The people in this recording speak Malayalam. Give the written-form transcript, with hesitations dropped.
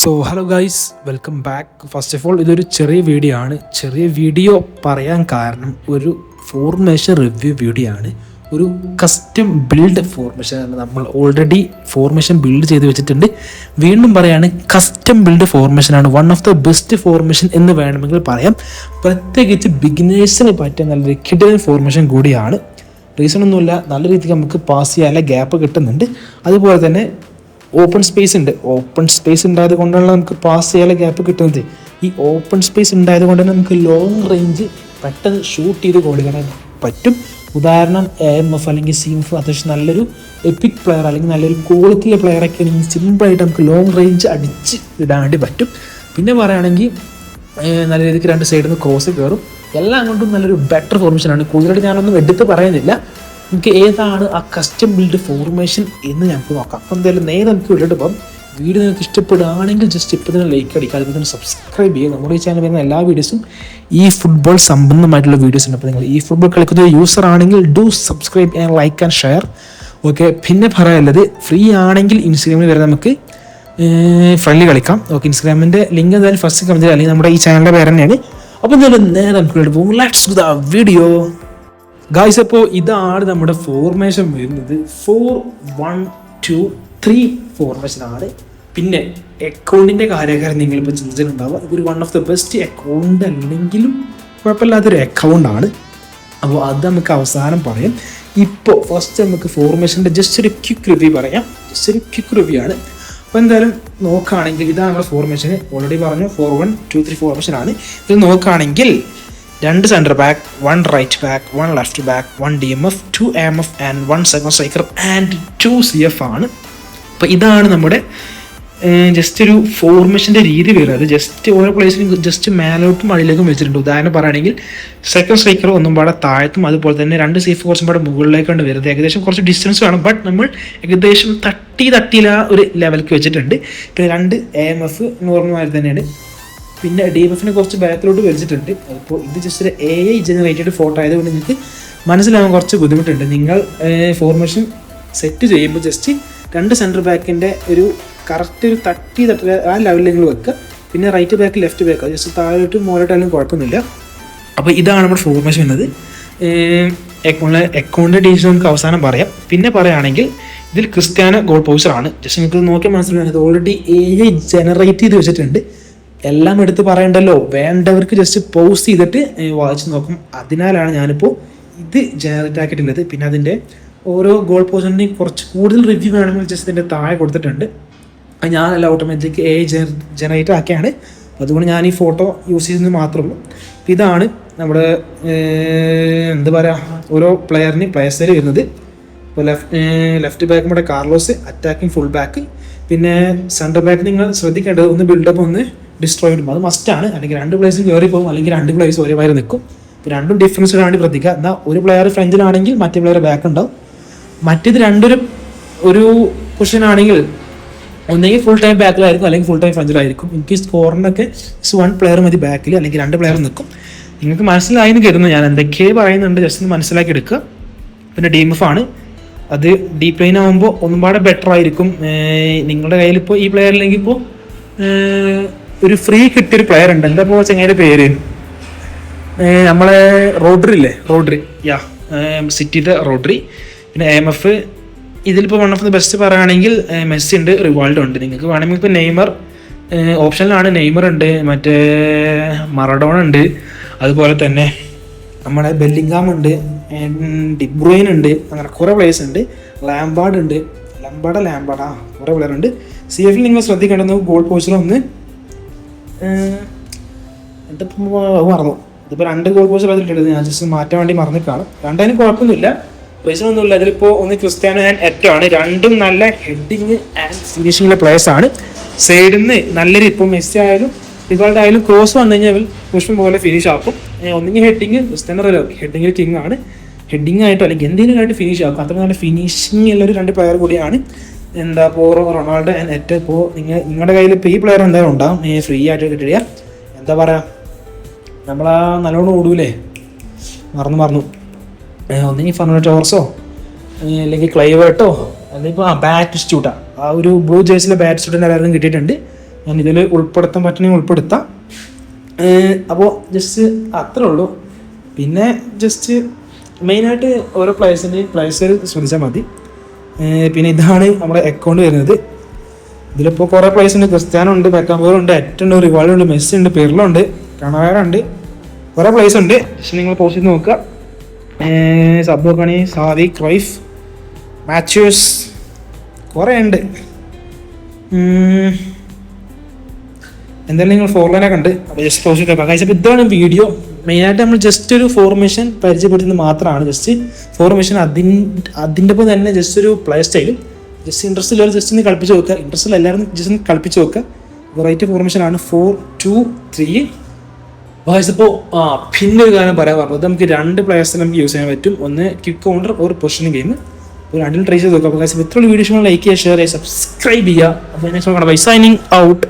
So hello guys, welcome back. First of all ഇതൊരു ചെറിയ വീഡിയോ ആണ്. ചെറിയ വീഡിയോ പറയാൻ കാരണം ഒരു ഫോർമേഷൻ റിവ്യൂ വീഡിയോ ആണ്. ഒരു കസ്റ്റം ബിൽഡ് ഫോർമേഷൻ ആണ്. നമ്മൾ ഓൾറെഡി ഫോർമേഷൻ ബിൽഡ് ചെയ്ത് വെച്ചിട്ടുണ്ട്. വീണ്ടും പറയാണ്, കസ്റ്റം ബിൽഡ് ഫോർമേഷൻ ആണ്. One of the best formation എന്ന് വേണമെങ്കിൽ പറയാം. പ്രത്യേകിച്ച് ബിഗിനേഴ്സിന് പറ്റിയ നല്ലൊരു കിടിലൻ ഫോർമേഷൻ കൂടിയാണ്. റീസൺ ഒന്നുമില്ല, നല്ല രീതിക്ക് നമുക്ക് പാസ് ചെയ്യാനുള്ള ഗ്യാപ്പ് കിട്ടുന്നുണ്ട്. അതുപോലെ തന്നെ ഓപ്പൺ സ്പേസ് ഉണ്ട്. ഓപ്പൺ സ്പേസ് ഉണ്ടായത് കൊണ്ടാണ് നമുക്ക് പാസ് ചെയ്യാനുള്ള ഗ്യാപ്പ് കിട്ടുന്നത്. ഈ ഓപ്പൺ സ്പേസ് ഉണ്ടായത് കൊണ്ട് തന്നെ നമുക്ക് ലോങ് റേഞ്ച് പെട്ടെന്ന് ഷൂട്ട് ചെയ്ത് കൊടുക്കാൻ പറ്റും. ഉദാഹരണം AMF അല്ലെങ്കിൽ CMF അത്യാവശ്യം നല്ലൊരു എപ്പിക് പ്ലെയർ അല്ലെങ്കിൽ നല്ലൊരു ക്വാളിറ്റിയിലെ പ്ലെയറൊക്കെ ആണെങ്കിൽ സിമ്പിളായിട്ട് നമുക്ക് ലോങ് റേഞ്ച് അടിച്ച് ഇടാൻ വേണ്ടി പറ്റും. പിന്നെ പറയുകയാണെങ്കിൽ നല്ല രീതിക്ക് രണ്ട് സൈഡിൽ നിന്ന് ക്രോസ് കയറും. എല്ലാം കൊണ്ടും നല്ലൊരു ബെറ്റർ ഫോർമേഷനാണ്. കൂടുതലായിട്ട് ഞാനൊന്നും എടുത്ത് പറയുന്നില്ല. നമുക്ക് ഏതാണ് ആ കസ്റ്റം ബിൽഡ് ഫോർമേഷൻ എന്ന് ഞങ്ങൾക്ക് നോക്കാം. അപ്പോൾ എന്തായാലും നേരെ നമുക്ക് വീട്ടിലോട്ട് പോകാം. വീഡിയോ നിങ്ങൾക്ക് ഇഷ്ടപ്പെടുകയാണെങ്കിൽ ജസ്റ്റ് ഇപ്പോൾ തന്നെ ലൈക്ക് അടിക്കുക, അതുപോലെ തന്നെ സബ്സ്ക്രൈബ് ചെയ്യുക. നമ്മുടെ ഈ ചാനൽ വരുന്ന എല്ലാ വീഡിയോസും ഈ ഫുട്ബോൾ സംബന്ധമായിട്ടുള്ള വീഡിയോസ് ഉണ്ട്. അപ്പോൾ നിങ്ങൾ ഈ ഫുട്ബോൾ കളിക്കുന്ന യൂസർ ആണെങ്കിൽ do subscribe and like and share. Okay, പിന്നെ പറയാനുള്ളത് ഫ്രീ ആണെങ്കിൽ ഇൻസ്റ്റാഗ്രാമിൽ വരെ നമുക്ക് ഫ്രണ്ട്ലി കളിക്കാം. ഓക്കെ, ഇൻസ്റ്റാഗ്രാമിൻ്റെ ലിങ്ക് എന്തായാലും ഫസ്റ്റ് കമൻറ്റിൽ അല്ലെങ്കിൽ നമ്മുടെ ഈ ചാനലിൻ്റെ പേര് തന്നെയാണ്. അപ്പോൾ എന്തായാലും നേരെ നമുക്ക് പോകും. Let's do the video guys. അപ്പോൾ ഇതാണ് നമ്മുടെ ഫോർമേഷൻ വരുന്നത്. 4-1-2-3 ഫോർമേഷനാണ്. പിന്നെ അക്കൗണ്ടിൻ്റെ കാര്യക്കാരൻ നിങ്ങളിപ്പോൾ ചിന്തിച്ചിട്ടുണ്ടാവുക, ഇതൊരു one of the best account അല്ലെങ്കിലും കുഴപ്പമില്ലാത്തൊരു അക്കൗണ്ടാണ്. അപ്പോൾ അത് നമുക്ക് അവസാനം പറയാം. ഇപ്പോൾ ഫസ്റ്റ് നമുക്ക് ഫോർമേഷൻ്റെ ജസ്റ്റ് ഒരു ക്വിക്ക് റിവ്യൂ പറയാം. ജസ്റ്റ് ഒരു ക്വിക്ക് റിവ്യൂ ആണ്. അപ്പോൾ എന്തായാലും നോക്കുകയാണെങ്കിൽ ഇതാണ് നമ്മുടെ ഫോർമേഷൻ. ഓൾറെഡി പറഞ്ഞു 4-1-2-3 ഫോർമേഷനാണ്. ഇത് നോക്കുകയാണെങ്കിൽ 2 centre back, 1 right back, 1 left back, 1 DMF, 2 AMF and 1 second striker and 2 CF ആണ്. അപ്പോൾ ഇതാണ് നമ്മുടെ ജസ്റ്റ് ഒരു ഫോർമേഷൻ്റെ രീതി വരുന്നത്. ജസ്റ്റ് ഓരോ പ്ലേസിലും ജസ്റ്റ് മേലോട്ടും അടിയിലേക്കും വെച്ചിട്ടുണ്ട്. ഉദാഹരണം പറയുകയാണെങ്കിൽ സെക്കൻഡ് സ്ട്രൈക്കർ ഒന്നും പാടെ താഴത്തും, അതുപോലെ തന്നെ 2 CF കുറച്ചും പാടെ മുകളിലേക്കാണ് വരുന്നത്. ഏകദേശം കുറച്ച് ഡിസ്റ്റൻസ് വേണം, ബട്ട് നമ്മൾ ഏകദേശം തട്ടിയില്ല ഒരു ലെവലിലേക്ക് വെച്ചിട്ടുണ്ട്. പിന്നെ 2 AMF നോർമൽ തന്നെയാണ്. പിന്നെ DMF കുറച്ച് ബാക്കിലോട്ട് വലിച്ചിട്ടുണ്ട്. അപ്പോൾ ഇത് ജസ്റ്റ് ഒരു AI ജനറേറ്റഡ് ഫോട്ടോ ആയതുകൊണ്ട് നിങ്ങൾക്ക് മനസ്സിലാവാൻ കുറച്ച് ബുദ്ധിമുട്ടുണ്ട്. നിങ്ങൾ ഫോർമേഷൻ സെറ്റ് ചെയ്യുമ്പോൾ ജസ്റ്റ് 2 സെൻറ്റർ ബാക്കിൻ്റെ ഒരു കറക്റ്റ് ഒരു തട്ടി ആ ലെവലിൽ നിങ്ങൾ വെക്കുക. പിന്നെ right back left back just താഴോട്ടും മുകളിലോട്ടായാലും കുഴപ്പമൊന്നുമില്ല. അപ്പോൾ ഇതാണ് നമ്മുടെ ഫോർമേഷൻ എന്നത്. അക്കൗണ്ടിൻ്റെ ഡീറ്റെയിൽസ് നമുക്ക് അവസാനം പറയാം. പിന്നെ പറയുകയാണെങ്കിൽ ഇതിൽ ക്രിസ്ത്യാനോ ഗോൾ പോസ്റ്ററാണ്. ജസ്റ്റ് നിങ്ങൾക്ക് നോക്കിയാൽ മനസ്സിലാവുന്നത് ഓൾറെഡി AI ജനറേറ്റ് ചെയ്ത് വെച്ചിട്ടുണ്ട്. എല്ലാം എടുത്ത് പറയണ്ടല്ലോ, വേണ്ടവർക്ക് ജസ്റ്റ് പോസ്റ്റ് ചെയ്തിട്ട് വായിച്ച് നോക്കും. അതിനാലാണ് ഞാനിപ്പോൾ ഇത് ജനറേറ്റ് ആക്കിയിട്ടുള്ളത്. പിന്നെ അതിൻ്റെ ഓരോ ഗോൾ പോസ്റ്റിൻ്റെയും കുറച്ച് കൂടുതൽ റിവ്യൂ വേണമെങ്കിൽ ജസ്റ്റ് ഇതിൻ്റെ താഴെ കൊടുത്തിട്ടുണ്ട്. അത് ഞാനല്ല ഓട്ടോമാറ്റിക് AI ജനറേറ്റ് ആക്കിയാണ്. അതുകൊണ്ട് ഞാൻ ഈ ഫോട്ടോ യൂസ് ചെയ്യുന്നത് മാത്രമേ ഉള്ളൂ. ഇതാണ് നമ്മുടെ എന്താ പറയുക, ഓരോ പ്ലെയേഴ്സിൽ വരുന്നത്. ഇപ്പോൾ ലെഫ്റ്റ് ബാക്ക് നമ്മുടെ കാർലോസ്, അറ്റാക്കിംഗ് ഫുൾ ബാക്ക്. പിന്നെ സെൻറ്റർ ബാക്ക് നിങ്ങൾ ശ്രദ്ധിക്കേണ്ടത് ഒന്ന് ബിൽഡപ്പ് ഒന്ന് ഡിസ്ട്രോയ് ഇടും. അത് മസ്റ്റാണ്. അല്ലെങ്കിൽ 2 പ്ലേയേഴ്സ് കയറി പോകും, അല്ലെങ്കിൽ 2 പ്ലേയേഴ്സ് ഒരേമാതിരി നിൽക്കും. രണ്ടും ഡിഫറൻസ് വേണ്ടി ശ്രദ്ധിക്കുക. എന്നാൽ ഒരു പ്ലെയർ ഫ്രണ്ടിലാണെങ്കിൽ മറ്റേ പ്ലെയർ ബാക്ക് ഉണ്ടാവും. മറ്റേത് ഒരു പൊസിഷൻ ആണെങ്കിൽ ഒന്നെങ്കിൽ ഫുൾ ടൈം ബാക്കിലായിരിക്കും, അല്ലെങ്കിൽ ഫുൾ ടൈം ഫ്രണ്ടിലായിരിക്കും. എനിക്ക് സ്കോറിനൊക്കെ 1 പ്ലെയർ മതി ബാക്കിൽ, അല്ലെങ്കിൽ 2 പ്ലെയർ നിൽക്കും. നിങ്ങൾക്ക് മനസ്സിലായെന്ന് കരുതുന്നു. ഞാൻ എന്തൊക്കെ പറയുന്നുണ്ട് ജസ്റ്റ് ഒന്ന് മനസ്സിലാക്കി എടുക്കുക. പിന്നെ DMF ആണ്. അത് ഡീപ് ലൈൻ ആകുമ്പോൾ ഒന്നും പാടെ ബെറ്റർ ആയിരിക്കും. നിങ്ങളുടെ കയ്യിൽ ഇപ്പോൾ ഈ പ്ലെയറില്ലെങ്കിൽ ഇപ്പോൾ ഒരു ഫ്രീ കിട്ടിയൊരു പ്ലെയർ ഉണ്ട്. എന്താ ഇപ്പോൾ ചങ്ങയുടെ പേര്, നമ്മളെ റോഡ്രി സിറ്റിയുടെ റോഡ്രി. പിന്നെ AMF ഇതിലിപ്പോൾ വൺ ഓഫ് ദ ബെസ്റ്റ് പറയുകയാണെങ്കിൽ മെസ്സി ഉണ്ട്, റിവാൾഡോ ഉണ്ട്. നിങ്ങൾക്ക് വേണമെങ്കിൽ ഇപ്പോൾ നെയ്മർ ഓപ്ഷനിലാണ്. നെയ്മർ ഉണ്ട്, മറ്റേ മറഡോണ ഉണ്ട്, അതുപോലെ തന്നെ നമ്മുടെ ബെല്ലിംഗാം ഉണ്ട്, ഡിബ്രൂയിൻ ഉണ്ട്. അങ്ങനെ കുറേ പ്ലേയേഴ്സ് ഉണ്ട്. ലാംബാർഡ് ഉണ്ട്, കുറേ പ്ലെയർ ഉണ്ട്. CF നിങ്ങൾ ശ്രദ്ധിക്കേണ്ടത് ഗോൾ പോസ്റ്ററൊന്ന് മറന്നു. ഇതിപ്പോൾ 2 ഗോൾ പോസ്റ്റർ അതിലിട്ടുണ്ട്. ഞാൻ ജസ്റ്റ് മാറ്റാൻ വേണ്ടി മറന്നിട്ടാണ്. രണ്ടതിന് കുഴപ്പമൊന്നുമില്ല, റീസണൊന്നുമില്ല. അതിലിപ്പോൾ ഒന്ന് ക്രിസ്ത്യാനോ ആൻഡ് എറ്റോ ആണ്. രണ്ടും നല്ല ഹെഡിങ് ആൻഡ് ഫിനിഷിങ്ങിലെ പ്ലേയേഴ്സ് ആണ്. സൈഡിൽ നിന്ന് നല്ലൊരു ഇപ്പോൾ മെസ്സി ആയാലും റിവാൾഡോ ആയാലും ക്രോസ് വന്നു കഴിഞ്ഞാൽ പുഷ്പം പോലെ ഫിനിഷ് ആക്കും. ഒന്നെങ്കിൽ ക്രിസ്ത്യാനോ ഹെഡിങ്ങിൽ കിങ് ആണ്. ഹെഡിങ് ആയിട്ടോ അല്ലെങ്കിൽ എന്തെങ്കിലും ആയിട്ട് ഫിനിഷ് ആക്കും. അത്ര നല്ല ഫിനിഷിങ് ഉള്ളൊരു 2 പ്ലെയർ കൂടിയാണ്. എന്താ ഇപ്പോൾ റൊണാൾഡോ ആൻഡ് എറ്റോ. ഇപ്പോൾ നിങ്ങളുടെ കയ്യിൽ ഇപ്പോൾ ഈ പ്ലെയർ എന്തായാലും ഉണ്ടാകും, ഫ്രീ ആയിട്ട് കിട്ടിയ. എന്താ പറയുക, നമ്മളാ നല്ലോണം ഓടൂലേ, മറന്നു ഒന്നെങ്കിൽ ഫെർണാണ്ടോ ടോറസോ അല്ലെങ്കിൽ ക്ലൈവേർട്ടോ, അല്ലെങ്കിൽ ഇപ്പോൾ ബാറ്റ് സ്റ്റുട്ടാ, ആ ഒരു ബ്ലൂ ജേഴ്സിലെ ബാറ്റ് സ്റ്റുഡൻ്റ് എല്ലാവരും കിട്ടിയിട്ടുണ്ട്. ഞാൻ ഇതിൽ ഉൾപ്പെടുത്താൻ പറ്റണമെങ്കിൽ ഉൾപ്പെടുത്താം. അപ്പോൾ ജസ്റ്റ് അത്രേ ഉള്ളൂ. പിന്നെ ജസ്റ്റ് മെയിനായിട്ട് ഓരോ പ്ലേയേഴ്സിൻ്റെയും പ്ലേയേഴ്സ് ശ്രദ്ധിച്ചാൽ മതി. പിന്നെ ഇതാണ് നമ്മുടെ അക്കൗണ്ട് വരുന്നത്. ഇതിലിപ്പോൾ കുറേ പ്ലേയേഴ്സ് ഉണ്ട്. ക്രിസ്ത്യാനോ ഉണ്ട്, ബെക്കംബോർ ഉണ്ട്, എറ്റുണ്ട്, റിവാൾഡോ ഉണ്ട്, മെസ്സി ഉണ്ട്, പിർലോ ഉണ്ട്, കണവേര ഉണ്ട്, കുറേ പ്ലേയേഴ്സ് ഉണ്ട്. ജസ്റ്റ് നിങ്ങൾ പോസ്റ്റ് ചെയ്ത് നോക്കുക. സബ് നോക്കുകയാണെങ്കിൽ സാദി, ക്രൈഫ്, മാത്യൂസ്, കുറേ ഉണ്ട്. എന്തായാലും നിങ്ങൾ ഫോർലൈനൊക്കെ ഉണ്ട്. അപ്പോൾ ജസ്റ്റ് പോസ്റ്റ് ചെയ്ത് നോക്കാം. അപ്പോൾ ഇതാണ് വീഡിയോ. മെയിനായിട്ട് നമ്മൾ ജസ്റ്റ് ഒരു ഫോർമേഷൻ പരിചയപ്പെടുത്തുന്നത് മാത്രമാണ്. ജസ്റ്റ് ഫോർമേഷൻ അതിൻ്റെ ഒപ്പം തന്നെ ജസ്റ്റ് ഒരു പ്ലേ സ്റ്റൈലും ജസ്റ്റ് ഇൻട്രസ്റ്റ് ഉള്ളവർ ജസ്റ്റ് ഒന്ന് കളിപ്പിച്ച് നോക്കുക. ഇൻട്രസ്റ്റ് എല്ലാവരും ജസ്റ്റ് ഒന്ന് കളിപ്പിച്ച് നോക്കുക. വെറൈറ്റി ഫോർമേഷനാണ് 4-2-3. ഇപ്പോൾ പിന്നെ ഒരു കാര്യം പറയാൻ പറഞ്ഞത്, നമുക്ക് 2 പ്ലേയേഴ്സിനെ നമുക്ക് യൂസ് ചെയ്യാൻ പറ്റും. ഒന്ന് ക്വിക്ക് കൗണ്ടർ ഒരു പൊസിഷനിങ് ഗെയിം. ഒരു 2 ട്രൈ ചെയ്ത് നോക്കാം. അപ്പോൾ ഇത്രയുള്ള വീഡിയോസ് ലൈക്ക് ചെയ്യുക, ഷെയർ ചെയ്യുക, സബ്സ്ക്രൈബ് ചെയ്യുക. അപ്പോൾ നെക്സ്റ്റ് നോക്കണം. Bye, signing out.